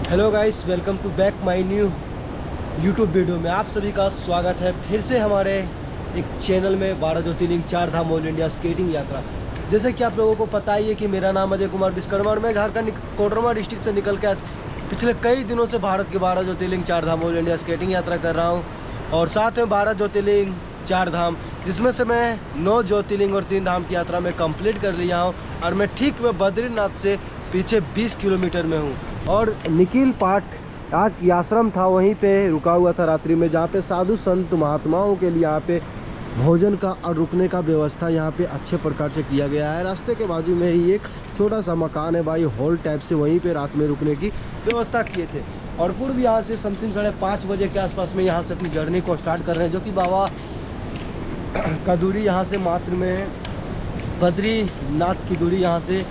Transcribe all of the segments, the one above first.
Hello guys, welcome to back my new YouTube video में आप सभी का स्वागत है फिर से हमारे एक चैनल में 12 ज्योतिर्लिंग 4 धाम ऑल इंडिया स्केटिंग यात्रा। जैसे कि आप लोगों को पता ही है कि मेरा नाम अजय कुमार विश्वकर्मा और मैं झारखंड कोडरमा डिस्ट्रिक्ट से निकल के आज पिछले कई दिनों से भारत के 12 ज्योतिर्लिंग 4 धाम ऑल इंडिया स्केटिंग यात्रा कर रहा हूँ। और साथ में 12 ज्योतिर्लिंग 4 धाम, जिसमें से मैं 9 ज्योतिर्लिंग और 3 धाम की यात्रा में कंप्लीट कर लिया हूँ। और मैं ठीक मैं बद्रीनाथ से पीछे 20 किलोमीटर में हूँ। और निखिल पाठ आज आश्रम था, वहीं पे रुका हुआ था रात्रि में, जहाँ पे साधु संत महात्माओं के लिए यहाँ पे भोजन का और रुकने का व्यवस्था यहाँ पे अच्छे प्रकार से किया गया है। रास्ते के बाजू में ही एक छोटा सा मकान है भाई, हॉल टाइप से, वहीं पे रात में रुकने की व्यवस्था किए थे। और पूर्व यहाँ से समथिंग 5:30 बजे के आसपास में यहाँ से अपनी जर्नी को स्टार्ट कर रहे हैं, जो कि बाबा का दूरी यहाँ से मात्र में बद्रीनाथ की दूरी यहाँ से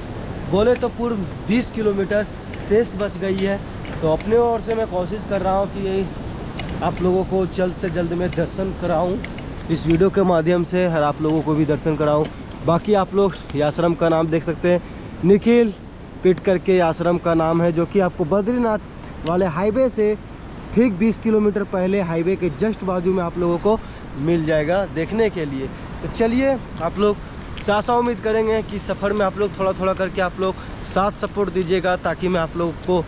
बोले तो पूर्व 20 किलोमीटर शेष बच गई है। तो अपने ओर से मैं कोशिश कर रहा हूँ कि आप लोगों को जल्द से जल्द मैं दर्शन कराऊँ इस वीडियो के माध्यम से, और आप लोगों को भी दर्शन कराऊँ। बाकी आप लोग ये आश्रम का नाम देख सकते हैं, निखिल पीठ करके आश्रम का नाम है, जो कि आपको बद्रीनाथ वाले हाईवे से ठीक 20 किलोमीटर पहले हाईवे के जस्ट बाजू में आप लोगों को मिल जाएगा देखने के लिए। तो चलिए, आप लोग आशा उम्मीद करेंगे कि सफ़र में आप लोग थोड़ा थोड़ा करके आप लोग साथ सपोर्ट दीजिएगा, ताकि मैं आप लोगों को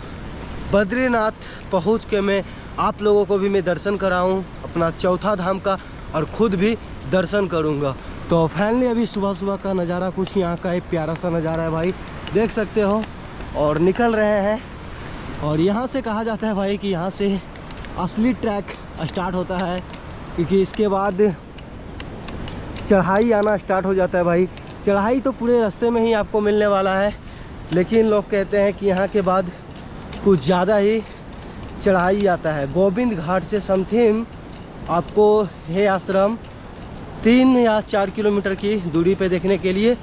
बद्रीनाथ पहुंच के मैं आप लोगों को भी मैं दर्शन कराऊं अपना चौथा धाम का, और ख़ुद भी दर्शन करूंगा। तो फाइनली अभी सुबह सुबह का नज़ारा कुछ यहाँ का एक प्यारा सा नज़ारा है भाई, देख सकते हो। और निकल रहे हैं, और यहाँ से कहा जाता है भाई कि यहाँ से असली ट्रैक स्टार्ट होता है, क्योंकि इसके बाद चढ़ाई आना स्टार्ट हो जाता है भाई। चढ़ाई तो पूरे रास्ते में ही आपको मिलने वाला है, लेकिन लोग कहते हैं कि यहाँ के बाद कुछ ज़्यादा ही चढ़ाई आता है। गोविंद घाट से समथिंग आपको ये आश्रम 3 या 4 किलोमीटर की दूरी पे देखने के लिए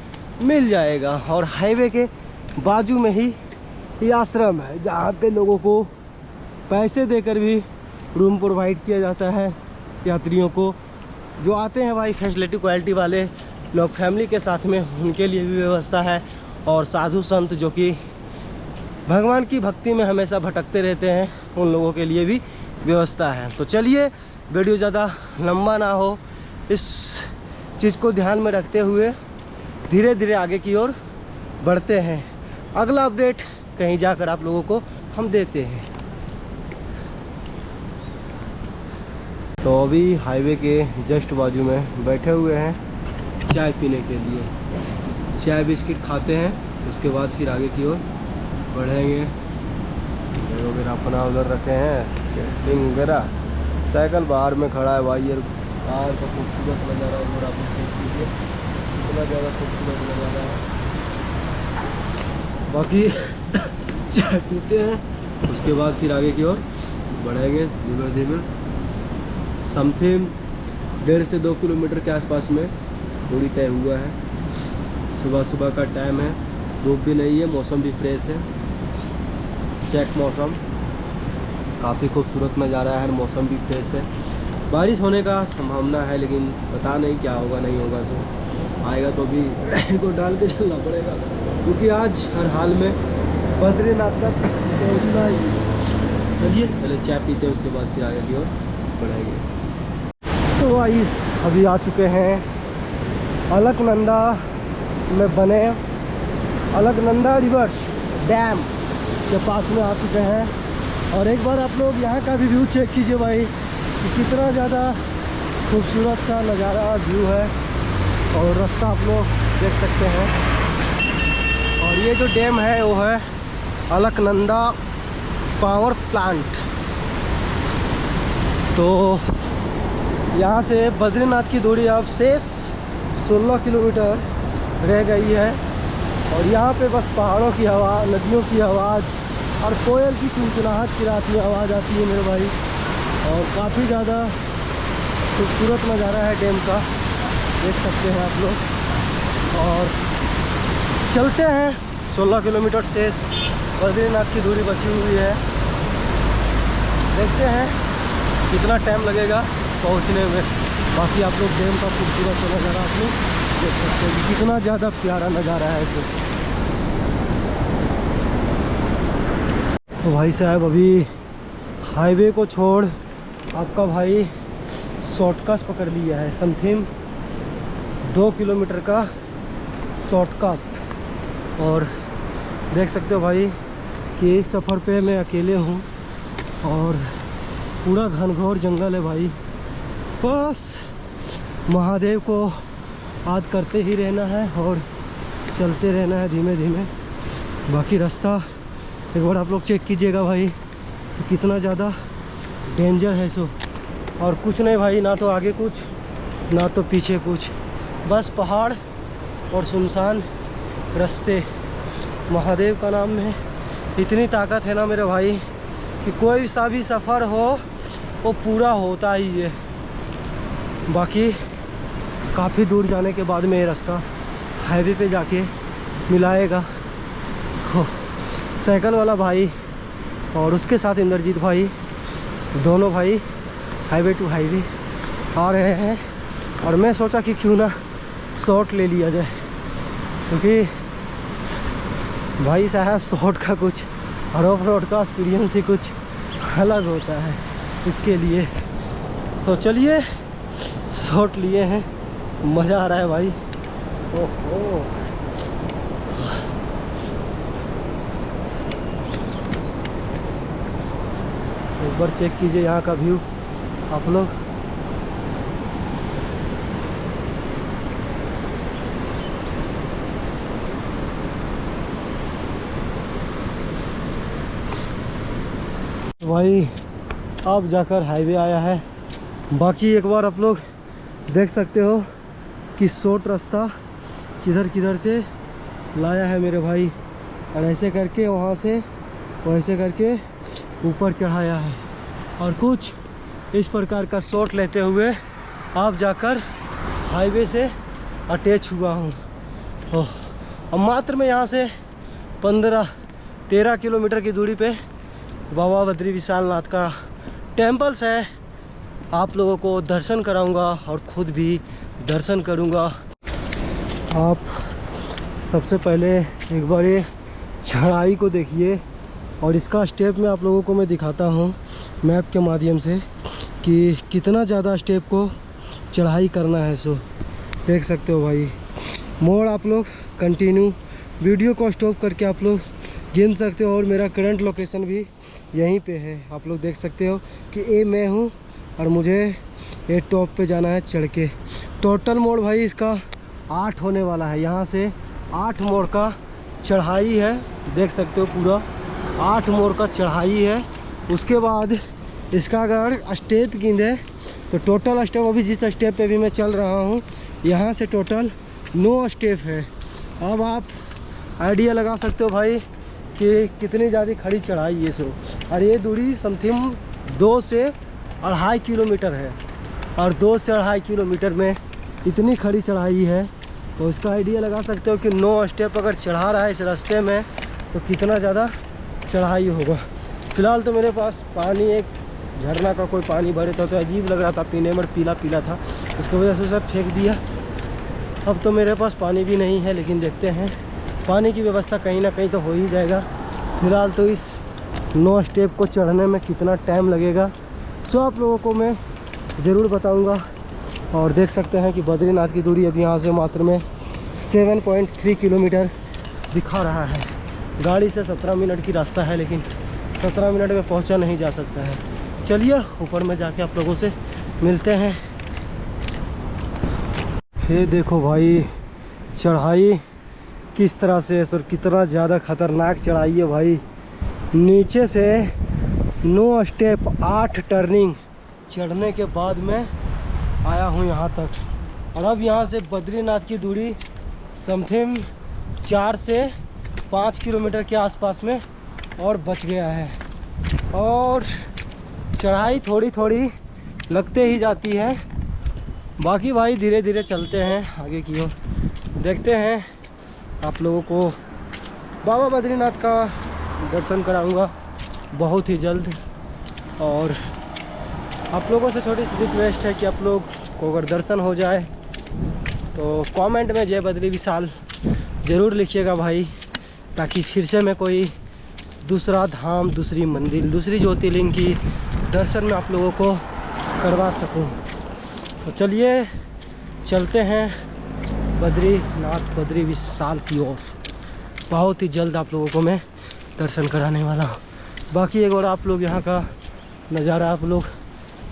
मिल जाएगा। और हाईवे के बाजू में ही ये आश्रम है, जहाँ पे लोगों को पैसे देकर भी रूम प्रोवाइड किया जाता है। यात्रियों को जो आते हैं भाई, फैसिलिटी क्वालिटी वाले लोग फैमिली के साथ में, उनके लिए भी व्यवस्था है। और साधु संत जो कि भगवान की भक्ति में हमेशा भटकते रहते हैं, उन लोगों के लिए भी व्यवस्था है। तो चलिए, वीडियो ज़्यादा लंबा ना हो, इस चीज़ को ध्यान में रखते हुए धीरे धीरे आगे की ओर बढ़ते हैं। अगला अपडेट कहीं जाकर आप लोगों को हम देते हैं। तो अभी हाईवे के जस्ट बाजू में बैठे हुए हैं चाय पीने के लिए, चाय बिस्किट खाते हैं, उसके बाद फिर आगे की ओर बढ़ेंगे। वगैरह अपना उधर रखे हैं कैंपिंग वगैरह, साइकिल बाहर में खड़ा है भाई। यार बाहर का खूबसूरत नज़ारा उधर आप देख लीजिए, इतना ज़्यादा खूबसूरत नज़ारा है। बाकी चाय पीते हैं, उसके बाद फिर आगे की ओर बढ़ेंगे धीमे धीमे। समथिंग 1.5 से 2 किलोमीटर के आसपास में दूरी तय हुआ है। सुबह सुबह का टाइम है, धूप भी नहीं है, मौसम भी फ्रेश है, चेक मौसम, काफ़ी खूबसूरत नज़ारा है, मौसम भी फ्रेश है। बारिश होने का संभावना है, लेकिन पता नहीं क्या होगा नहीं होगा। तो आएगा तो भी लाइन को डाल के चलना पड़ेगा, क्योंकि आज हर हाल में बद्रीनाथ तक पहुँचना ही। चलिए पहले चाय पीते हैं, उसके बाद फिर आगे की ओर बढ़ेंगे। तो गाइस अभी आ चुके हैं अलकनंदा में बने अलकनंदा रिवर डैम के पास में आ चुके हैं। और एक बार आप लोग यहाँ का भी व्यू चेक कीजिए भाई, कि कितना ज़्यादा खूबसूरत सा नज़ारा व्यू है। और रास्ता आप लोग देख सकते हैं। और ये जो डैम है वो है अलकनंदा पावर प्लांट। तो यहाँ से बद्रीनाथ की दूरी अब शेष 16 किलोमीटर रह गई है। और यहाँ पे बस पहाड़ों की हवा, नदियों की आवाज़ और कोयल की चुनचुनाहट की रात में आवाज़ आती है मेरे भाई। और काफ़ी ज़्यादा खूबसूरत नज़ारा है डैम का, देख सकते हैं आप लोग। और चलते हैं, 16 किलोमीटर शेष बद्रीनाथ की दूरी बची हुई है। देखते हैं कितना टाइम लगेगा पहुंचने में। बाकी आप लोग डैम का खूबसूरत नज़ारा आप लोग देख सकते हैं, कितना ज़्यादा प्यारा नज़ारा है। तो भाई साहब अभी हाईवे को छोड़ आपका भाई शॉर्टकट पकड़ लिया है, समथिंग 2 किलोमीटर का शॉर्टकट। और देख सकते हो भाई कि इस सफ़र पे मैं अकेले हूँ और पूरा घनघोर जंगल है भाई। बस महादेव को याद करते ही रहना है और चलते रहना है धीमे धीमे। बाकी रास्ता एक बार आप लोग चेक कीजिएगा भाई कि कितना ज़्यादा डेंजर है सो। और कुछ नहीं भाई, ना तो आगे कुछ ना तो पीछे कुछ, बस पहाड़ और सुनसान रास्ते। महादेव का नाम में इतनी ताकत है ना मेरे भाई कि कोई सा भी सफ़र हो वो पूरा होता ही है। बाकी काफ़ी दूर जाने के बाद में ये रास्ता हाईवे पे जाके मिलाएगा। साइकिल वाला भाई और उसके साथ इंद्रजीत भाई, दोनों भाई हाईवे टू हाईवे आ रहे हैं। और मैं सोचा कि क्यों ना शॉर्ट ले लिया जाए, क्योंकि भाई साहब शॉर्ट का कुछ और ऑफ रोड का एक्सपीरियंस ही कुछ अलग होता है इसके लिए। तो चलिए शॉर्ट लिए हैं, मज़ा आ रहा है भाई। ओहो एक बार चेक कीजिए यहाँ का व्यू आप लोग। भाई अब जाकर हाईवे आया है। बाकी एक बार आप लोग देख सकते हो कि शॉर्ट रास्ता किधर किधर से लाया है मेरे भाई, और ऐसे करके वहाँ से वैसे करके ऊपर चढ़ाया है। और कुछ इस प्रकार का शॉर्ट लेते हुए अब जाकर हाईवे से अटैच हुआ हूँ। अब मात्र मैं यहाँ से 15-13 किलोमीटर की दूरी पे बाबा बद्री विशालनाथ का टेम्पल्स है। आप लोगों को दर्शन कराऊंगा और ख़ुद भी दर्शन करूंगा। आप सबसे पहले एक बार ये चढ़ाई को देखिए और इसका स्टेप में आप लोगों को मैं दिखाता हूँ मैप के माध्यम से कि कितना ज़्यादा स्टेप को चढ़ाई करना है। सो देख सकते हो भाई, मोड़ आप लोग कंटिन्यू वीडियो को स्टॉप करके आप लोग गिन सकते हो। और मेरा करंट लोकेशन भी यहीं पे है, आप लोग देख सकते हो कि ये मैं हूँ और मुझे ये टॉप पे जाना है चढ़ के। टोटल मोड़ भाई इसका 8 होने वाला है, यहाँ से 8 मोड़ का चढ़ाई है। देख सकते हो पूरा 8 मोड़ का चढ़ाई है। उसके बाद इसका अगर स्टेप गिने तो टोटल स्टेप अभी जिस स्टेप पे भी मैं चल रहा हूँ यहाँ से टोटल 9 स्टेप है। अब आप आइडिया लगा सकते हो भाई कि कितनी ज़्यादा खड़ी चढ़ाई ये सो। और ये दूरी समथिंग 2 से 2.5 किलोमीटर है, और 2 से 2.5 किलोमीटर में इतनी खड़ी चढ़ाई है तो इसका आइडिया लगा सकते हो कि 9 स्टेप अगर चढ़ा रहा है इस रास्ते में तो कितना ज़्यादा चढ़ाई होगा। फ़िलहाल तो मेरे पास पानी, एक झरना का कोई पानी भरे था तो अजीब लग रहा था पीने में, पीला पीला था, उसकी वजह से सब फेंक दिया। अब तो मेरे पास पानी भी नहीं है, लेकिन देखते हैं पानी की व्यवस्था कहीं ना कहीं तो हो ही जाएगा। फ़िलहाल तो इस 9 स्टेप को चढ़ने में कितना टाइम लगेगा सो आप लोगों को मैं ज़रूर बताऊंगा। और देख सकते हैं कि बद्रीनाथ की दूरी अभी यहाँ से मात्र में 7.3 किलोमीटर दिखा रहा है। गाड़ी से 17 मिनट की रास्ता है, लेकिन 17 मिनट में पहुँचा नहीं जा सकता है। चलिए ऊपर में जाके आप लोगों से मिलते हैं। ये देखो भाई चढ़ाई किस तरह से और कितना ज़्यादा ख़तरनाक चढ़ाई है भाई। नीचे से 9 स्टेप 8 टर्निंग चढ़ने के बाद मैं आया हूँ यहाँ तक। और अब यहाँ से बद्रीनाथ की दूरी समथिंग 4 से 5 किलोमीटर के आसपास में और बच गया है। और चढ़ाई थोड़ी थोड़ी लगते ही जाती है। बाकी भाई धीरे धीरे चलते हैं आगे की ओर। देखते हैं आप लोगों को बाबा बद्रीनाथ का दर्शन कराऊंगा बहुत ही जल्द। और आप लोगों से छोटी सी रिक्वेस्ट है कि आप लोग को अगर दर्शन हो जाए तो कमेंट में जय बद्री विशाल ज़रूर लिखिएगा भाई, ताकि फिर से मैं कोई दूसरा धाम, दूसरी मंदिर, दूसरी ज्योतिर्लिंग की दर्शन मैं आप लोगों को करवा सकूं। तो चलिए चलते हैं बद्रीनाथ, बद्री विशाल की ओर। बहुत ही जल्द आप लोगों को मैं दर्शन कराने वाला हूँ। बाकी एक बार आप लोग यहाँ का नज़ारा आप लोग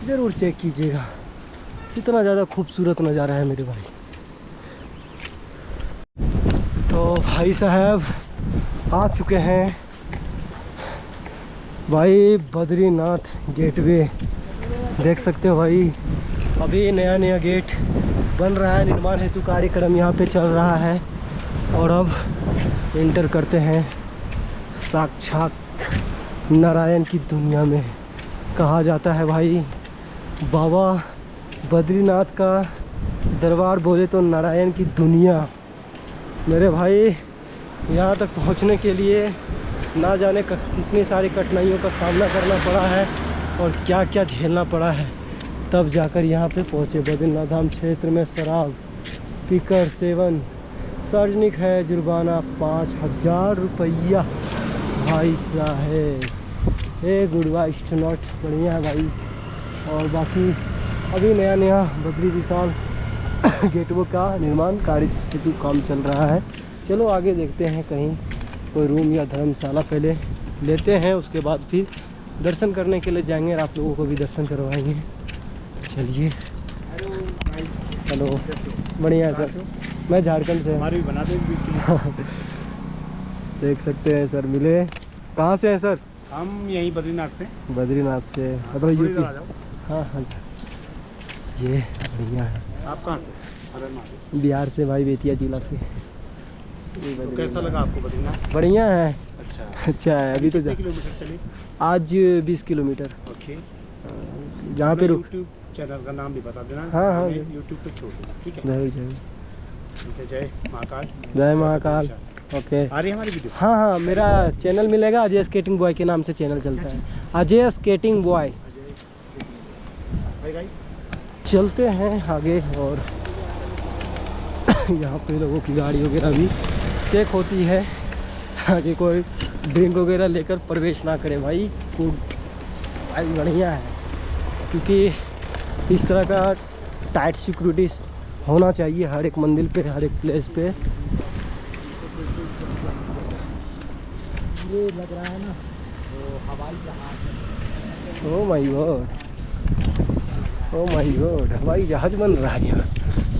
ज़रूर चेक कीजिएगा, कितना ज़्यादा खूबसूरत नज़ारा है मेरे भाई। तो भाई साहब आ चुके हैं भाई बद्रीनाथ गेटवे, देख सकते हो भाई। अभी नया नया गेट बन रहा है, निर्माण हेतु कार्यक्रम यहाँ पे चल रहा है। और अब एंटर करते हैं साक्षात नारायण की दुनिया में। कहा जाता है भाई बाबा बद्रीनाथ का दरबार बोले तो नारायण की दुनिया। मेरे भाई यहाँ तक पहुँचने के लिए ना जाने कितनी सारी कठिनाइयों का सामना करना पड़ा है और क्या क्या झेलना पड़ा है, तब जाकर यहाँ पे पहुँचे। बद्रीनाथ धाम क्षेत्र में शराब पीकर सेवन सार्वजनिक है, जुर्माना 5000 रुपया। भाई साहेब ए गुड़वा स्टनॉट बढ़िया है भाई। और बाकी अभी नया नया बद्री विशाल गेटवे का निर्माण कार्य हेतु काम चल रहा है। चलो आगे देखते हैं, कहीं कोई रूम या धर्मशाला पहले लेते हैं, उसके बाद फिर दर्शन करने के लिए जाएंगे और आप लोगों को भी दर्शन करवाएंगे। चलिए। हेलो, बढ़िया है सर, मैं झारखंड से। हमारी भी बना दें। देख सकते हैं सर, मिले। कहाँ से हैं सर? हम यहीं बद्रीनाथ से। बद्रीनाथ से, मतलब यूपी। हाँ हाँ, ये बढ़िया है। आप कहाँ से? बिहार से भाई, बेतिया जिला से। तो कैसा लगा आपको बद्रीनाथ? बढ़िया है। अच्छा है। अभी तो कितने किलोमीटर चले? आज 20 किलोमीटर। ओके। जहाँ पे यूट्यूब चैनल का नाम भी बता देना। हाँ यूट्यूब पे छोड़ देना, ठीक है? जरूर जरूर। ठीक है, जय महाकाल। जय महाकाल। ओके। आ रही है हमारी वीडियो? हाँ, मेरा चैनल मिलेगा, अजय स्केटिंग बॉय के नाम से चैनल चलता है, अजय स्केटिंग बॉय। चलते हैं आगे। और यहाँ पे लोगों की गाड़ी वगैरह भी चेक होती है ताकि कोई ड्रिंक वगैरह लेकर प्रवेश ना करे। भाई भाई बढ़िया है, क्योंकि इस तरह का टाइट सिक्योरिटी होना चाहिए हर एक मंदिर पे, हर एक प्लेस पे। ये लग रहा है ना तो हवाई जहाज। Oh my God, oh my God, हवाई जहाज बन रहा है यहाँ।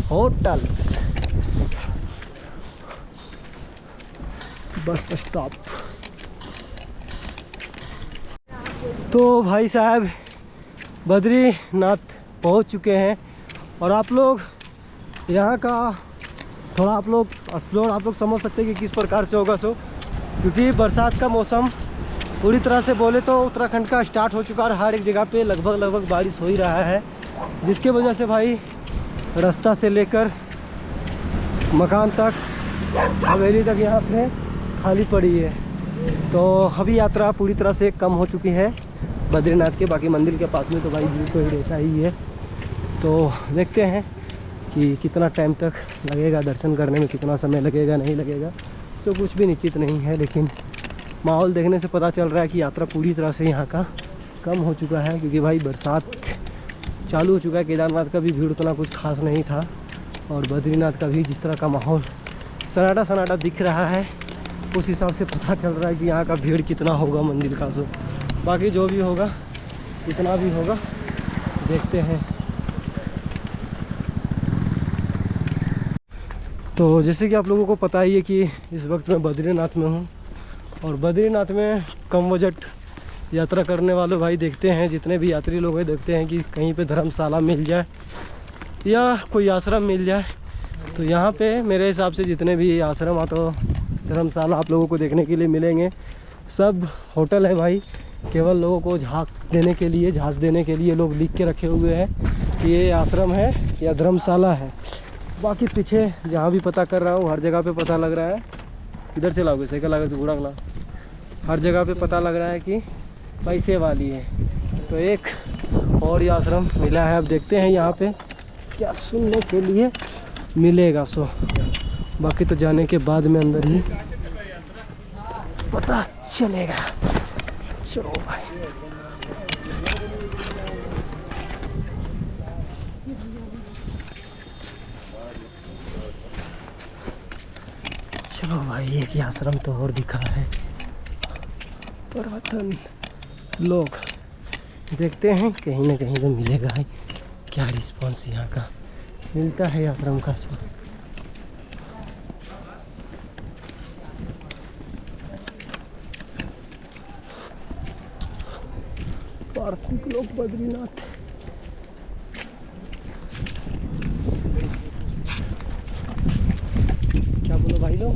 Hotels, bus stop. तो भाई साहब बद्रीनाथ पहुंच चुके हैं और आप लोग यहाँ का थोड़ा आप लोग एक्सप्लोर आप लोग समझ सकते हैं कि किस प्रकार से होगा सो, क्योंकि बरसात का मौसम पूरी तरह से बोले तो उत्तराखंड का स्टार्ट हो चुका है और हर एक जगह पे लगभग बारिश हो ही रहा है, जिसके वजह से भाई रास्ता से लेकर मकान तक, हवेली तक यहाँ पे खाली पड़ी है। तो अभी यात्रा पूरी तरह से कम हो चुकी है बद्रीनाथ के। बाकी मंदिर के पास में तो भाई भीड़ तो ही रहता ही है। तो देखते हैं कि कितना टाइम तक लगेगा दर्शन करने में, कितना समय लगेगा नहीं लगेगा, सो कुछ भी निश्चित नहीं है। लेकिन माहौल देखने से पता चल रहा है कि यात्रा पूरी तरह से यहाँ का कम हो चुका है, क्योंकि भाई बरसात चालू हो चुका है। केदारनाथ का भी भीड़ उतना कुछ खास नहीं था और बद्रीनाथ का भी जिस तरह का माहौल सन्नाटा दिख रहा है, उस हिसाब से पता चल रहा है कि यहाँ का भीड़ कितना होगा मंदिर का। सो बाकी जो भी होगा, कितना भी होगा, देखते हैं। तो जैसे कि आप लोगों को पता ही है कि इस वक्त मैं बद्रीनाथ में हूँ और बद्रीनाथ में कम बजट यात्रा करने वाले भाई देखते हैं, जितने भी यात्री लोग हैं देखते हैं कि कहीं पे धर्मशाला मिल जाए या कोई आश्रम मिल जाए। तो यहाँ पे मेरे हिसाब से जितने भी आश्रम तो धर्मशाला आप लोगों को देखने के लिए मिलेंगे, सब होटल है भाई। केवल लोगों को झांस देने के लिए लोग लिख के रखे हुए हैं कि ये आश्रम है या धर्मशाला है। बाकी पीछे जहाँ भी पता कर रहा हूँ हर जगह पे पता लग रहा है, इधर से लाओगे साइकिल आगे से बूढ़ा गला, हर जगह पे पता लग रहा है कि पैसे वाली है। तो एक और ये आश्रम मिला है, अब देखते हैं यहाँ पे क्या सुनने के लिए मिलेगा। सो बाकी तो जाने के बाद में अंदर ही पता चलेगा। चलो भाई, चलो भाई, एक ही आश्रम तो और दिखा है, पुरातन लोग। देखते हैं कहीं ना कहीं तो मिलेगा ही। क्या रिस्पॉन्स यहाँ का मिलता है आश्रम का। सो पार्थिक लोग बद्रीनाथ। क्या बोलो भाई लोग,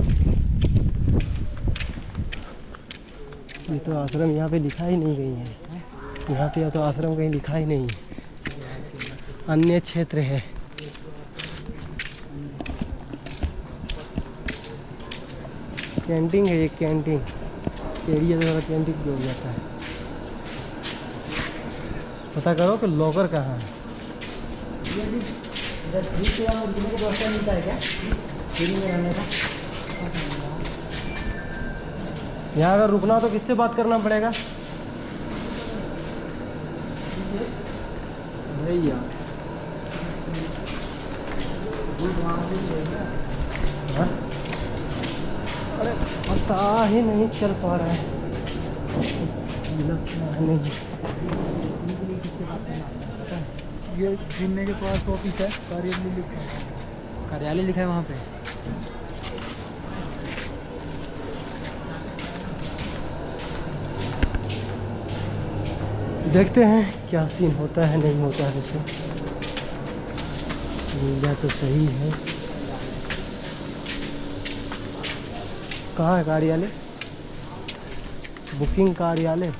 ये तो आश्रम यहाँ पे लिखा ही नहीं कहीं है। यहाँ पे या तो आश्रम कहीं लिखा ही नहीं, अन्य क्षेत्र है। कैंटीन है, एक कैंटीन एरिया तो कैंटीन जो हो जाता है। पता करो कि लॉकर कहाँ है। मिलता है क्या फ्री में रहने का? यहाँ अगर रुकना तो किससे बात करना पड़ेगा भैया? अरे पता ही नहीं चल पा रहा है, नहीं। ये जिन्ने के पास ऑफिस है, कार्यालय लिखा है वहाँ पे। देखते हैं क्या सीन होता है, नहीं होता है। इसे मिला तो सही है। कहाँ है कार्यालय? बुकिंग कार्यालय।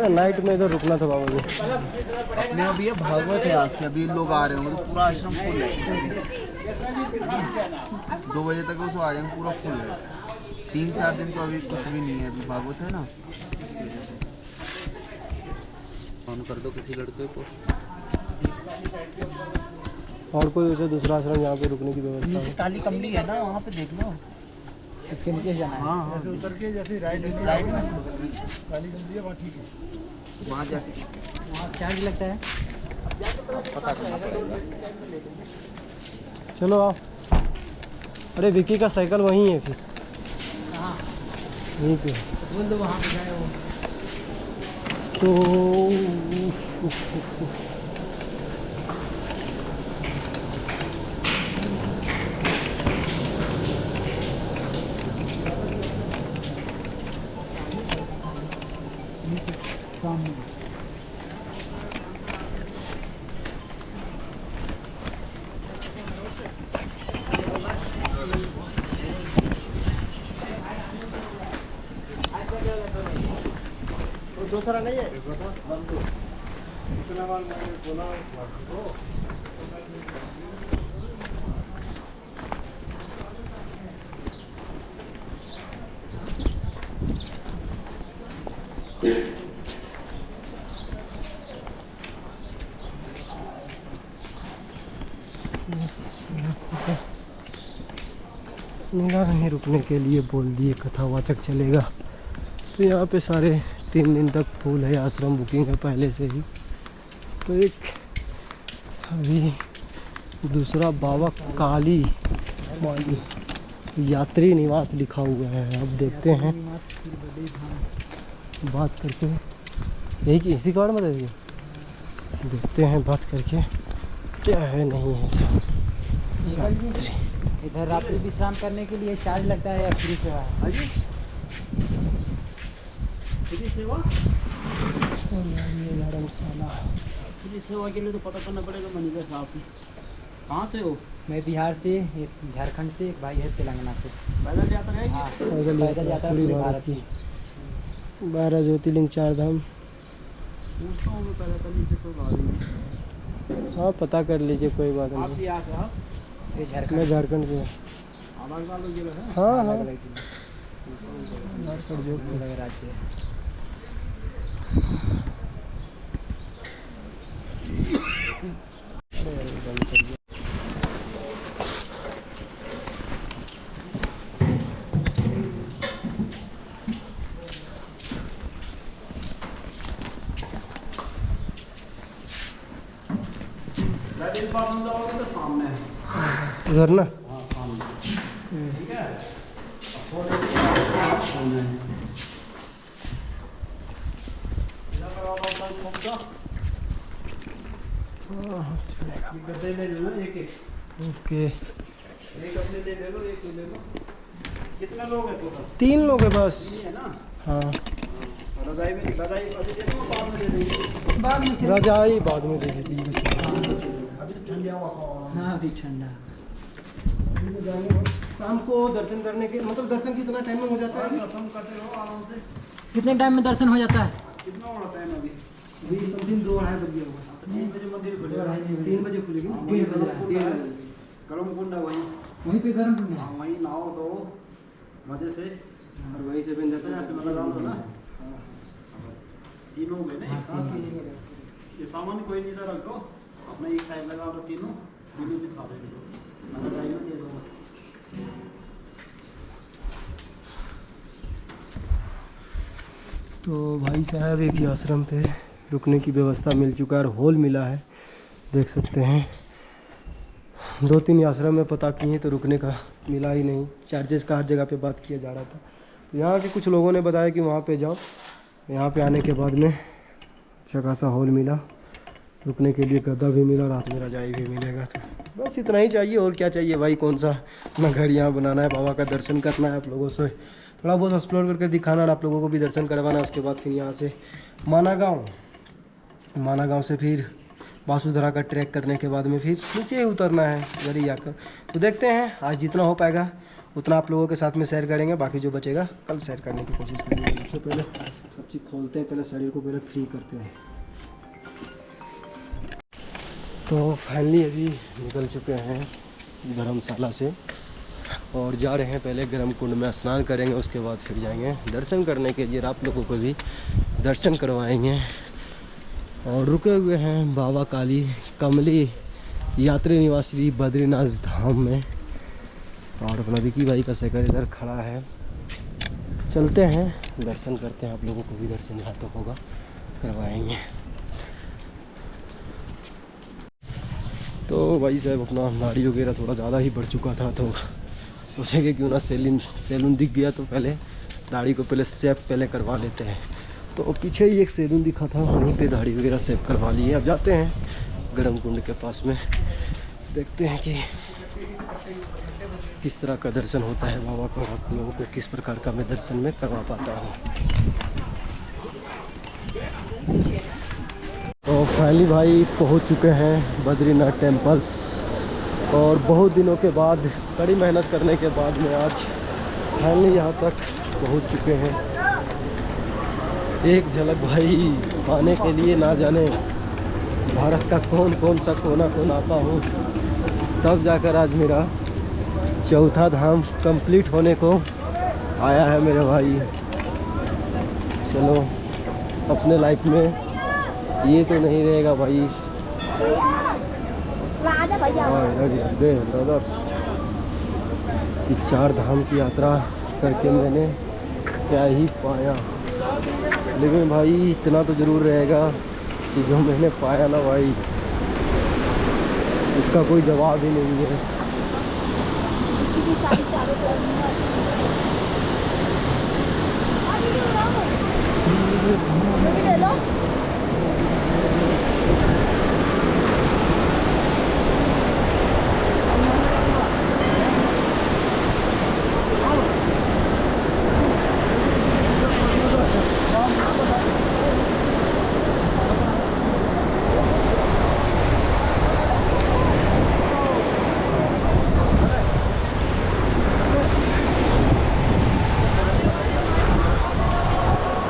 नाइट में इधर रुकना था बाबा जी। अपने अभी ये भागवत है, आज से अभी लोग आ रहे होंगे तो पूरा आश्रम फुल है। 2 बजे तक वो सब आ जाएंगे, पूरा फुल है। 3-4 दिन तो अभी कुछ भी नहीं है, अभी भागवत है ना। फोन कर दो किसी लड़के को। और कोई उसे दूसरा आश्रम यहाँ पे रुकने की व्यवस्था है? काली कमली है ना, वहाँ पे देख लो। इसके नीचे जाना है। हाँ हाँ, उतर के जैसे राइट में काली गंदी है, वहाँ ठीक है। वहाँ जाके वहाँ चार्ज लगता है। पता करना पड़ेगा। चलो आओ। अरे विक्की का साइकिल वहीं है फिर। हाँ, यहीं पे बोल दो वहाँ पे जाए वो। तो सामने दूसरा नहीं है। इतना बार मैंने बोला मिला नहीं रुकने के लिए, बोल दिए कथावाचक चलेगा। तो यहाँ पे सारे 3 दिन तक फुल है, आश्रम बुकिंग है पहले से ही। तो एक अभी दूसरा बाबा काली माली यात्री निवास लिखा हुआ है। अब देखते हैं बात करके, यही कि इसी कार्ड में दे दिए। देखते हैं बात करके क्या है नहीं है सब। यात्री इधर रात्रि विश्राम करने के लिए चार्ज लगता है या फ्री सेवा है? फ्री सेवा, धर्मशाला। फ्री सेवा के लिए तो पता करना पड़ेगा मैनेजर साहब से। कहाँ से हो? मैं बिहार से, एक झारखंड से, एक भाई है तेलंगाना से। पैदल यात्रा है? हाँ, पैदल पैदल यात्रा पूरी पूरे भारत भारत की की। 12 ज्योतिर्लिंग 4 धाम। पूछता हूँ मैं, पैदल से सब आ रही है। हाँ पता कर लीजिए, कोई बात आप नहीं। यहाँ से आप ये मैं झारखंड से। आधार कार्ड वगैरह है? हाँ हाँ राज्य शायद इस बार हम जाओगे तो सामने है। उधर ना। हाँ सामने। ठीक है। अब थोड़े सामने है। इधर करो आप अपना ठोक दो। चलेगा। ये गद्दे ले लेना एक-एक। ओके। एक अपने ले लो, एक ले लो। कितने लोग हैं टोटल? 3 लोग है बस। ये है ना? हाँ रजाई में रजाई अभी दे दो, बाद में दे देंगे। बाद में रजाई बाद में दे देती है। अभी तो ठंडा हुआ खाओ। हाँ अभी ठंडा। तो जाएंगे शाम को दर्शन करने के, मतलब दर्शन कितना टाइम में हो जाता है? दर्शन करते रहो आराम से। कितने टाइम में दर्शन हो जाता है? कितना हो रहा टाइम अभी? अभी समथिंग 2-2:30 बज गया होगा। 3 बजे मंदिर खुलेगा। 3 बजे खुलेगी ना? वहीं गरम कुंड है वहीं। वहीं पे गर्म कुंड है। हाँ वहीं नहाओ तो मजे से। और वहीं से फिर जैसे ऐसे लगा डाल दो ना। तीनों में नहीं। ये सामान कोई नहीं रख दो, अपना एक साइड लगा दो, तीनों बिछा दो। रजाई में दे दो। तो भाई साहब एक ही आश्रम पे रुकने की व्यवस्था मिल चुका है और हॉल मिला है, देख सकते हैं। 2-3 आश्रम में पता किए तो रुकने का मिला ही नहीं। चार्जेस का हर जगह पे बात किया जा रहा था। तो यहाँ के कुछ लोगों ने बताया कि वहाँ पे जाओ। यहाँ पे आने के बाद में अच्छा खासा हॉल मिला, रुकने के लिए गद्दा भी मिला, रात में रजाई भी मिलेगा। तो बस इतना ही चाहिए, और क्या चाहिए भाई। कौन सा अपना घर यहाँ बनाना है, बाबा का दर्शन करना है, आप लोगों से थोड़ा बहुत एक्सप्लोर करके दिखाना है, आप लोगों को भी दर्शन करवाना है। उसके बाद फिर यहाँ से माना गाँव से फिर वासुधरा का ट्रैक करने के बाद में फिर नीचे ही उतरना है इधर ही आकर। तो देखते हैं आज जितना हो पाएगा उतना आप लोगों के साथ में शेयर करेंगे, बाकी जो बचेगा कल शेयर करने की कोशिश करेंगे। सबसे पहले सब चीज़ खोलते हैं, पहले शरीर को पहले फ्री करते हैं। तो फाइनली अभी निकल चुके हैं धर्मशाला से और जा रहे हैं पहले गर्म कुंड में स्नान करेंगे, उसके बाद फिर जाएंगे दर्शन करने के लिए। आप लोगों को भी दर्शन करवाएंगे। और रुके हुए हैं बाबा काली कमली यात्री निवास श्री बद्रीनाथ धाम में। और अपना विकी भाई का साइकिल इधर खड़ा है। चलते हैं दर्शन करते हैं, आप लोगों को भी दर्शन जहाँ तक होगा करवाएंगे। तो भाई साहब अपना नाड़ी वगैरह थोड़ा ज़्यादा ही बढ़ चुका था, तो सोचेंगे क्यों ना सैलून दिख गया तो पहले दाढ़ी को पहले सेव पहले करवा लेते हैं। तो पीछे ही एक सैलून दिखा था, वहीं पे दाढ़ी वगैरह सेव करवा लिए। अब जाते हैं गर्म कुंड के पास में, देखते हैं कि किस तरह का दर्शन होता है बाबा को, आप लोगों को किस प्रकार का मैं दर्शन में करवा पाता हूँ। तो फाइनली भाई पहुँच चुके हैं बद्रीनाथ टेम्पल्स, और बहुत दिनों के बाद कड़ी मेहनत करने के बाद में आज फाइनली यहाँ तक पहुँच चुके हैं। एक झलक भाई पाने के लिए ना जाने भारत का कौन सा कोना आता हूँ, तब जाकर आज मेरा चौथा धाम कंप्लीट होने को आया है मेरे भाई। चलो अपने लाइफ में ये तो नहीं रहेगा भाई। ब्रदर्स कि 4 धाम की यात्रा करके मैंने क्या ही पाया, लेकिन भाई इतना तो ज़रूर रहेगा कि जो मैंने पाया ना भाई, उसका कोई जवाब ही नहीं है।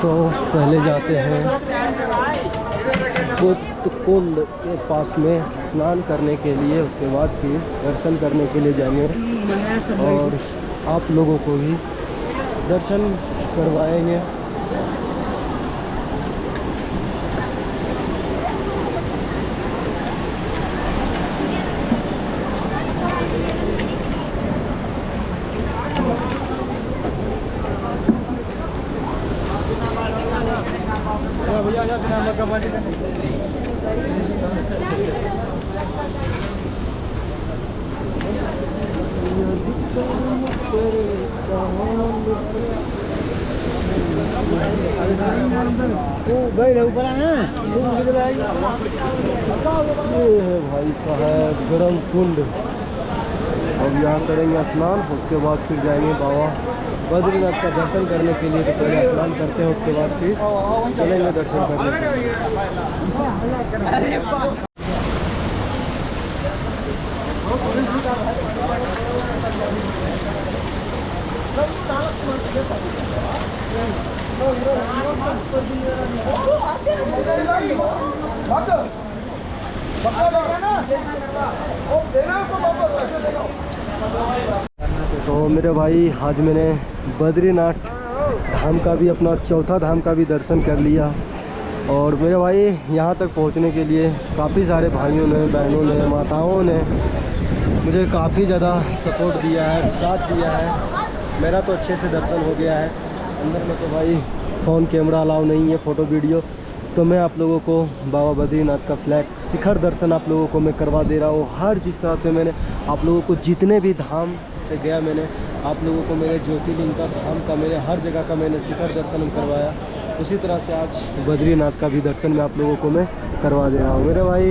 तो पहले जाते हैं गुप्त कुंड के पास में स्नान करने के लिए, उसके बाद फिर दर्शन करने के लिए जाएंगे और आप लोगों को भी दर्शन करवाएंगे। ऊपर आना ये है भाई साहब गरम कुंड। अब यहाँ करेंगे स्नान, उसके बाद फिर जाएंगे बाबा बद्रीनाथ का दर्शन करने के लिए। तो पहले स्नान करते हैं, उसके बाद फिर चलेंगे दर्शन करने के लिए। तो मेरे भाई आज मैंने बद्रीनाथ धाम का भी, अपना चौथा धाम का भी दर्शन कर लिया। और मेरे भाई यहाँ तक पहुँचने के लिए काफ़ी सारे भाइयों ने, बहनों ने, माताओं ने मुझे काफ़ी ज़्यादा सपोर्ट दिया है, साथ दिया है। मेरा तो अच्छे से दर्शन हो गया है। अंदर में तो भाई फ़ोन कैमरा अलाउ नहीं है, फ़ोटो वीडियो। तो मैं आप लोगों को बाबा बद्रीनाथ का फ्लैग शिखर दर्शन आप लोगों को मैं करवा दे रहा हूँ। हर जिस तरह से मैंने आप लोगों को जितने भी धाम पे गया, मैंने आप लोगों को मेरे ज्योतिर्लिंग का, धाम का, मेरे हर जगह का मैंने शिखर दर्शन करवाया। उसी तरह से आज बद्रीनाथ का भी दर्शन मैं आप लोगों को मैं करवा दे रहा हूँ। मेरे भाई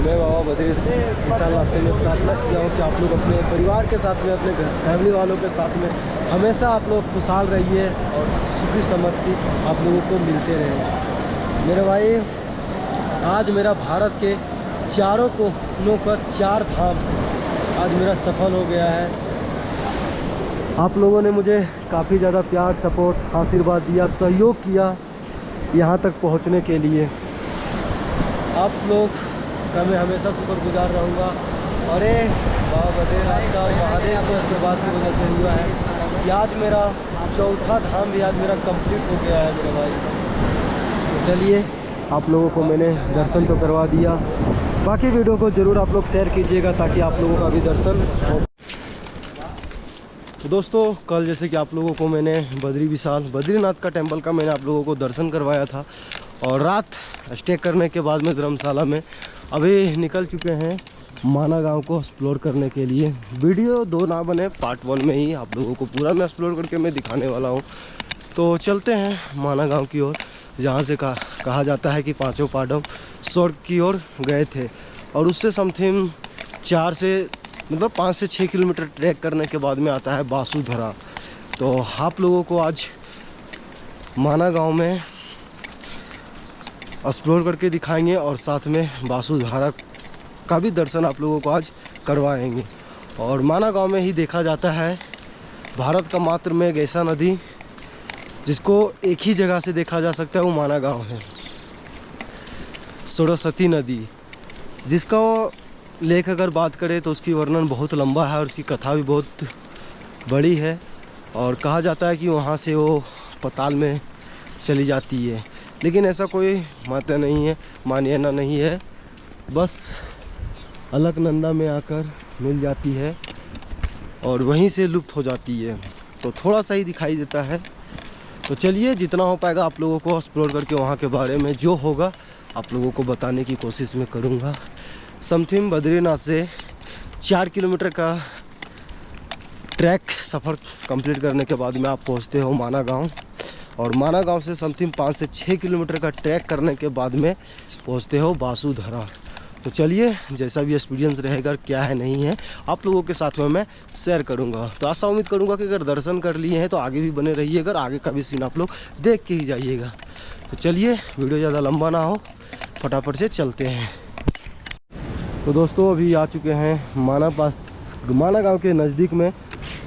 मैं बाबा बद्रीनाथ से मैं प्रार्थना किया हूँ कि आप लोग अपने परिवार के साथ में, अपने फैमिली वालों के साथ में हमेशा आप लोग खुशहाल रहिए और सुखी समृद्धि आप लोगों को मिलते रहे। मेरे भाई आज मेरा भारत के चारों कोनों का 4 धाम आज मेरा सफल हो गया है। आप लोगों ने मुझे काफ़ी ज़्यादा प्यार, सपोर्ट, आशीर्वाद दिया, सहयोग किया यहाँ तक पहुँचने के लिए। आप लोग का मैं हमेशा शुक्रगुजार रहूँगा। और ये बाबा बद्रीनाथ का महादेव को इस बात की वजह से हुआ है कि आज मेरा चौथा धाम भी आज मेरा कंप्लीट हो गया है मेरे भाई। तो चलिए, आप लोगों को मैंने दर्शन तो करवा दिया, बाकी वीडियो को ज़रूर आप लोग शेयर कीजिएगा ताकि आप लोगों का भी दर्शन हो। तो दोस्तों, कल जैसे कि आप लोगों को मैंने बद्रीनाथ का टेंपल का मैंने आप लोगों को दर्शन करवाया था और रात स्टे करने के बाद में धर्मशाला में अभी निकल चुके हैं माना गांव को एक्सप्लोर करने के लिए। वीडियो 2 ना बने, पार्ट 1 में ही आप लोगों को पूरा मैं एक्सप्लोर करके मैं दिखाने वाला हूँ। तो चलते हैं माना गांव की ओर, जहाँ से कहा जाता है कि 5 पांडव स्वर्ग की ओर गए थे। और उससे समथिंग 5 से 6 किलोमीटर ट्रैक करने के बाद में आता है बासुधरा। तो आप लोगों को आज माना गांव में एक्सप्लोर करके दिखाएंगे और साथ में बासुधरा का भी दर्शन आप लोगों को आज करवाएंगे। और माना गांव में ही देखा जाता है भारत का मात्र में एक ऐसा नदी जिसको एक ही जगह से देखा जा सकता है, वो माना गांव है। सरस्वती नदी, जिसका लेख अगर बात करें तो उसकी वर्णन बहुत लंबा है और उसकी कथा भी बहुत बड़ी है। और कहा जाता है कि वहाँ से वो पाताल में चली जाती है, लेकिन ऐसा कोई मान्यता नहीं है, मान्यता नहीं है। बस अलकनंदा में आकर मिल जाती है और वहीं से लुप्त हो जाती है। तो थोड़ा सा ही दिखाई देता है। तो चलिए, जितना हो पाएगा आप लोगों को एक्सप्लोर करके वहाँ के बारे में जो होगा आप लोगों को बताने की कोशिश मैं करूँगा। समथिंग बद्रीनाथ से 4 किलोमीटर का ट्रैक सफ़र कंप्लीट करने के बाद में आप पहुँचते हो माना गांव। और माना गांव से समथिंग 5 से 6 किलोमीटर का ट्रैक करने के बाद में पहुँचते हो बासुधरा। तो चलिए, जैसा भी एक्सपीरियंस रहेगा, क्या है नहीं है, आप लोगों के साथ में मैं शेयर करूंगा। तो आशा उम्मीद करूंगा कि अगर दर्शन कर लिए हैं तो आगे भी बने रहिएगा, आगे का भी सीन आप लोग देख के ही जाइएगा। तो चलिए, वीडियो ज़्यादा लंबा ना हो, फटाफट से चलते हैं। तो दोस्तों, अभी आ चुके हैं माना गाँव के नज़दीक में।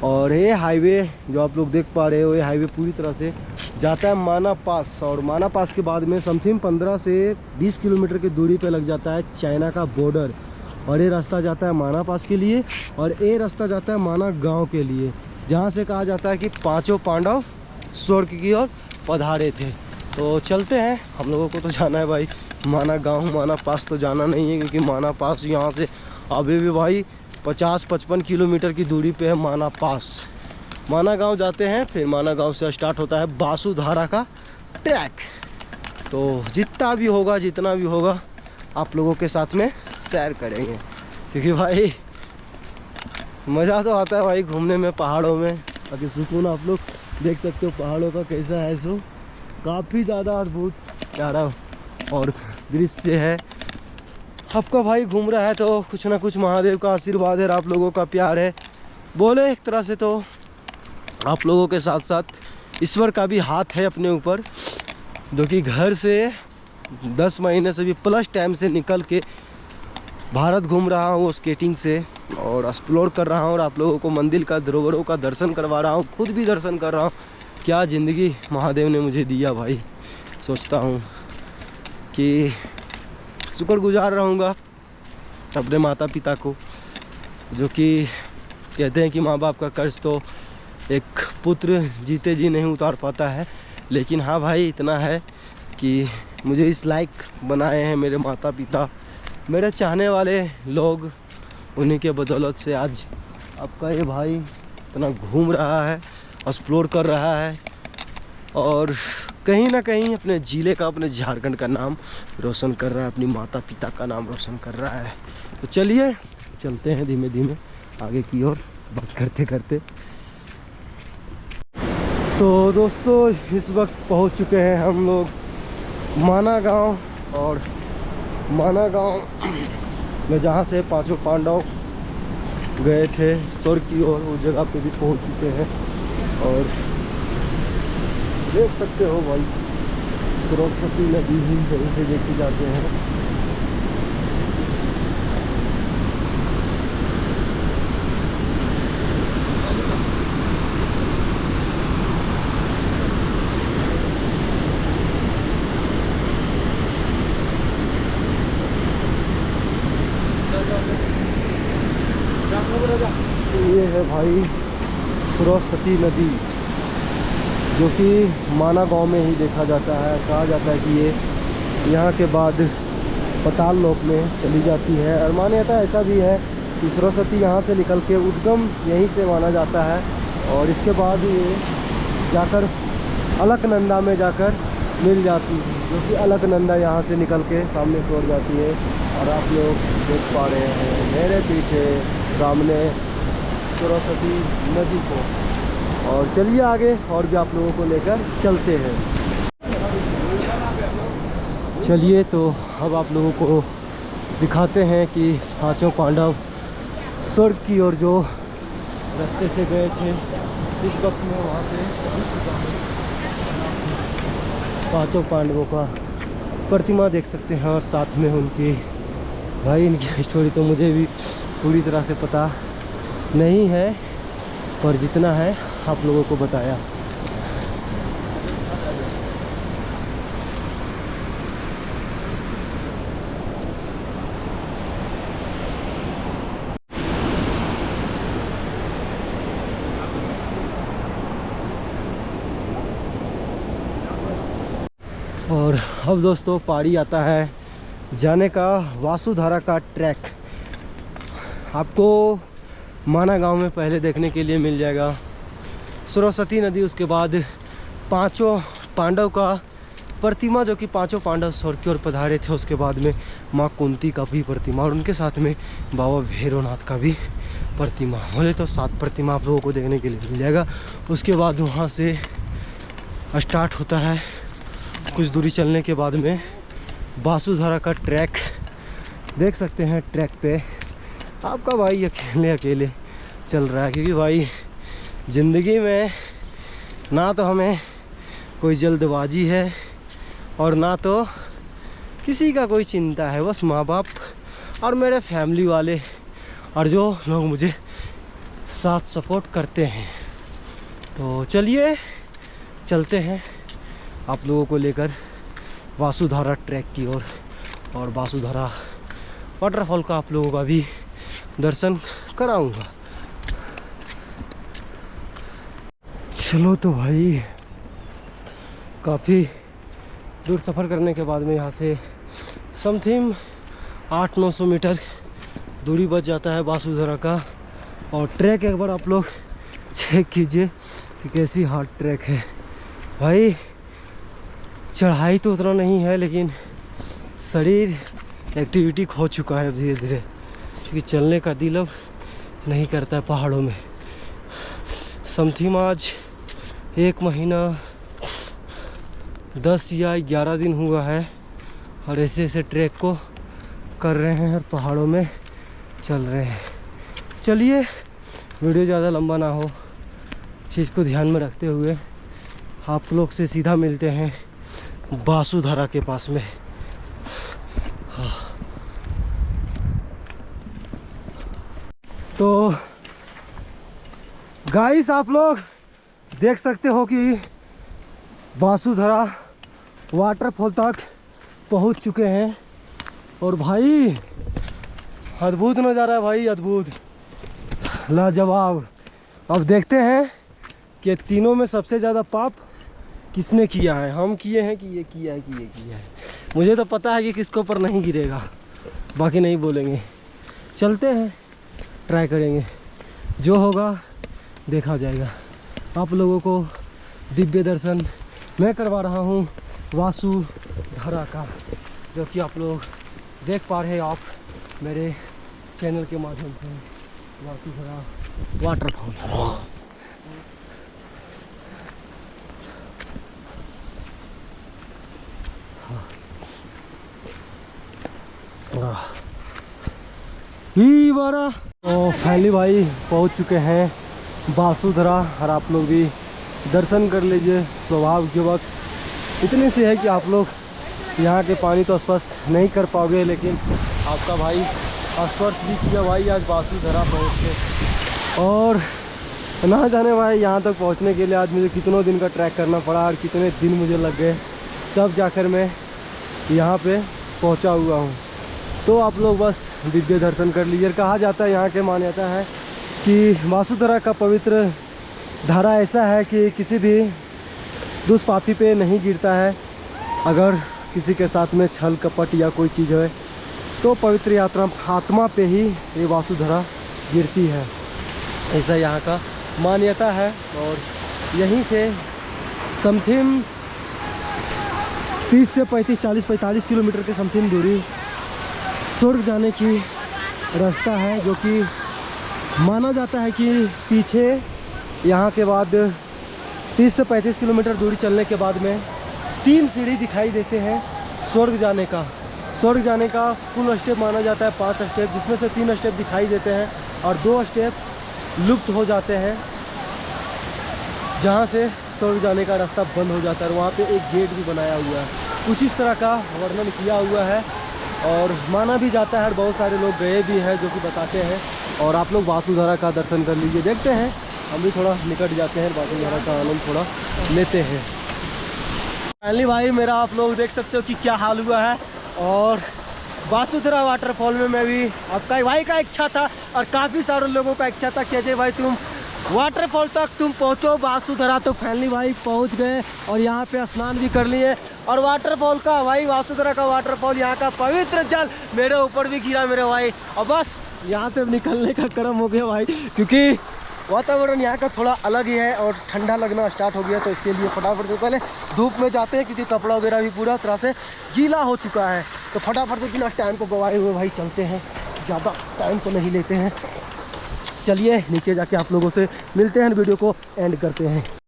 और ये हाईवे जो आप लोग देख पा रहे हो, ये हाईवे पूरी तरह से जाता है माना पास, और माना पास के बाद में समथिंग 15 से 20 किलोमीटर की दूरी पे लग जाता है चाइना का बॉर्डर। और ये रास्ता जाता है माना पास के लिए, और ये रास्ता जाता है माना गांव के लिए, जहाँ से कहा जाता है कि पांचों पांडव स्वर्ग की ओर पधारे थे। तो चलते हैं, हम लोगों को तो जाना है भाई माना गांव। माना पास तो जाना नहीं है, क्योंकि माना पास यहाँ से अभी भी भाई 50-55 किलोमीटर की दूरी पे है माना पास। माना गांव जाते हैं, फिर माना गांव से स्टार्ट होता है बासुधारा का ट्रैक। तो जितना भी होगा आप लोगों के साथ में सैर करेंगे, क्योंकि भाई मज़ा तो आता है भाई घूमने में पहाड़ों में। बाकी सुकून आप लोग देख सकते हो पहाड़ों का कैसा है, सो काफ़ी ज़्यादा अद्भुत प्यारा और दृश्य है। आपका भाई घूम रहा है तो कुछ ना कुछ महादेव का आशीर्वाद है, आप लोगों का प्यार है। बोले एक तरह से तो आप लोगों के साथ साथ ईश्वर का भी हाथ है अपने ऊपर, जो कि घर से 10 महीने से भी प्लस टाइम से निकल के भारत घूम रहा हूँ स्केटिंग से, और एक्सप्लोर कर रहा हूँ, और आप लोगों को मंदिर का धरोहरों का दर्शन करवा रहा हूँ, खुद भी दर्शन कर रहा हूँ। क्या ज़िंदगी महादेव ने मुझे दिया भाई, सोचता हूँ कि शुक्रगुजार रहूँगा अपने माता पिता को, जो कि कहते हैं कि माँ बाप का कर्ज तो एक पुत्र जीते जी नहीं उतार पाता है। लेकिन हाँ भाई, इतना है कि मुझे इस लायक बनाए हैं मेरे माता पिता, मेरे चाहने वाले लोग। उन्हीं के बदौलत से आज आपका ये भाई इतना घूम रहा है, एक्सप्लोर कर रहा है, और कहीं ना कहीं अपने ज़िले का, अपने झारखंड का नाम रोशन कर रहा है, अपनी माता पिता का नाम रोशन कर रहा है। तो चलिए चलते हैं धीमे धीमे आगे की ओर बात करते करते। तो दोस्तों इस वक्त पहुंच चुके हैं हम लोग माना गांव, और माना गांव में जहां से पांचों पांडव गए थे स्वर्ग की ओर, उस जगह पे भी पहुंच चुके हैं। और देख सकते हो भाई सरस्वती नदी भी कहीं से देखे जाते हैं। तो ये है भाई सरस्वती नदी, जो कि माना गांव में ही देखा जाता है। कहा जाता है कि ये यहाँ के बाद पाताल लोक में चली जाती है, और मान्यता ऐसा भी है कि सरस्वती यहाँ से निकल के उद्गम यहीं से माना जाता है, और इसके बाद ये जाकर अलकनंदा में जाकर मिल जाती है, जो कि अलकनंदा यहाँ से निकल के सामने की ओर जाती है। और आप लोग देख पा रहे हैं मेरे पीछे सामने सरस्वती नदी को। और चलिए आगे और भी आप लोगों को लेकर चलते हैं। चलिए तो अब आप लोगों को दिखाते हैं कि पांचों पांडव स्वर्ग की ओर जो रास्ते से गए थे, इस वक्त में वहाँ पे पहुँच चुका हूँ। पांचों पांडवों का प्रतिमा देख सकते हैं, और साथ में उनकी भाई इनकी स्टोरी तो मुझे भी पूरी तरह से पता नहीं है, पर जितना है आप लोगों को बताया। और अब दोस्तों पारी आता है जाने का वासुधारा का ट्रैक। आपको माना गांव में पहले देखने के लिए मिल जाएगा सरस्वती नदी, उसके बाद पांचों पांडव का प्रतिमा, जो कि पांचों पांडव स्वर्ग की ओर पधारे थे। उसके बाद में माँ कुंती का भी प्रतिमा, और उनके साथ में बाबा भैरवनाथ का भी प्रतिमा। बोले तो 7 प्रतिमा आप लोगों को देखने के लिए मिल जाएगा। उसके बाद वहाँ से स्टार्ट होता है कुछ दूरी चलने के बाद में वासुधारा का ट्रैक। देख सकते हैं ट्रैक पे आपका भाई अकेले चल रहा है, क्योंकि भाई ज़िंदगी में ना तो हमें कोई जल्दबाजी है और ना तो किसी का कोई चिंता है। बस माँ बाप और मेरे फैमिली वाले और जो लोग मुझे साथ सपोर्ट करते हैं। तो चलिए चलते हैं आप लोगों को लेकर वासुधारा ट्रैक की ओर और वासुधारा वाटरफॉल का आप लोगों का भी दर्शन कराऊंगा। चलो तो भाई, काफ़ी दूर सफ़र करने के बाद में यहाँ से समथिंग 800-900 मीटर दूरी बच जाता है वासुधारा का। और ट्रैक एक बार आप लोग चेक कीजिए कि कैसी हार्ड ट्रैक है भाई। चढ़ाई तो उतना नहीं है, लेकिन शरीर एक्टिविटी खो चुका है अब धीरे धीरे, क्योंकि चलने का दिल अब नहीं करता है पहाड़ों में। समथिंग आज 1 महीना 10 या 11 दिन हुआ है और ऐसे ऐसे ट्रैक को कर रहे हैं और पहाड़ों में चल रहे हैं। चलिए, वीडियो ज़्यादा लंबा ना हो, चीज़ को ध्यान में रखते हुए आप लोग से सीधा मिलते हैं वासुधारा के पास में। तो गाइस, आप लोग देख सकते हो कि वासुधारा वाटरफॉल तक पहुंच चुके हैं और भाई अद्भुत नज़ारा है भाई, अद्भुत, लाजवाब। अब देखते हैं कि तीनों में सबसे ज़्यादा पाप किसने किया है। हम किए हैं कि ये किया है कि ये किया है। मुझे तो पता है कि किसके ऊपर नहीं गिरेगा, बाकी नहीं बोलेंगे। चलते हैं, ट्राई करेंगे, जो होगा देखा जाएगा। आप लोगों को दिव्य दर्शन मैं करवा रहा हूँ वासुधारा का, जो कि आप लोग देख पा रहे हैं आप मेरे चैनल के माध्यम से, वासुधारा वाटरफॉल। ही बारा तो फाइनली भाई पहुंच चुके हैं वासुधारा, और आप लोग भी दर्शन कर लीजिए। स्वभाव के वक्त इतने से है कि आप लोग यहाँ के पानी तो स्पर्श नहीं कर पाओगे, लेकिन आपका भाई स्पर्श भी किया भाई आज वासुधारा पहुँच के। और ना जाने भाई यहाँ तक पहुँचने के लिए आज मुझे कितनों दिन का ट्रैक करना पड़ा और कितने दिन मुझे लग गए, तब जाकर मैं यहाँ पे पहुँचा हुआ हूँ। तो आप लोग बस दिव्य दर्शन कर लीजिए। कहा जाता है, यहाँ के मान्यता है कि वासुधारा का पवित्र धारा ऐसा है कि किसी भी दुष्पापी पे नहीं गिरता है। अगर किसी के साथ में छल कपट या कोई चीज़ है तो पवित्र यात्रा आत्मा पे ही ये वासुधारा गिरती है, ऐसा यहाँ का मान्यता है। और यहीं से समथिंग 30 से 35, 40-45 किलोमीटर के समथिंग दूरी स्वर्ग जाने की रास्ता है, जो कि माना जाता है कि पीछे यहाँ के बाद 30 से 35 किलोमीटर दूरी चलने के बाद में 3 सीढ़ी दिखाई देते हैं स्वर्ग जाने का। स्वर्ग जाने का कुल स्टेप माना जाता है 5 स्टेप, जिसमें से 3 स्टेप दिखाई देते हैं और 2 स्टेप लुप्त हो जाते हैं, जहाँ से स्वर्ग जाने का रास्ता बंद हो जाता है। और वहाँ पे एक गेट भी बनाया हुआ है, कुछ इस तरह का वर्णन किया हुआ है और माना भी जाता है। और बहुत सारे लोग गए भी हैं जो कि बताते हैं। और आप लोग वासुधारा का दर्शन कर लीजिए। देखते हैं, हम भी थोड़ा निकट जाते हैं, वासुधारा का आनंद थोड़ा लेते हैं। फाइनली भाई मेरा आप लोग देख सकते हो कि क्या हाल हुआ है। और वासुधारा वाटरफॉल में मैं भी, आपका भाई का इच्छा था और काफ़ी सारे लोगों का इच्छा था कि अजय भाई तुम वाटरफॉल तक तुम पहुँचो वासुधारा। तो फाइनली भाई पहुँच गए और यहाँ पे स्नान भी कर लिए। और वाटरफॉल का भाई, वासुधारा का वाटरफॉल, यहाँ का पवित्र जल मेरे ऊपर भी गिरा मेरे भाई। और बस यहाँ से निकलने का क्रम हो गया भाई, क्योंकि वातावरण यहाँ का थोड़ा अलग ही है और ठंडा लगना स्टार्ट हो गया। तो इसके लिए फटाफट से पहले धूप में जाते हैं, क्योंकि कपड़ा वगैरह भी पूरा तरह से गीला हो चुका है। तो फटाफट से बिना टाइम को गवाए हुए भाई चलते हैं, ज़्यादा टाइम को नहीं लेते हैं। चलिए नीचे जाके आप लोगों से मिलते हैं, वीडियो को एंड करते हैं।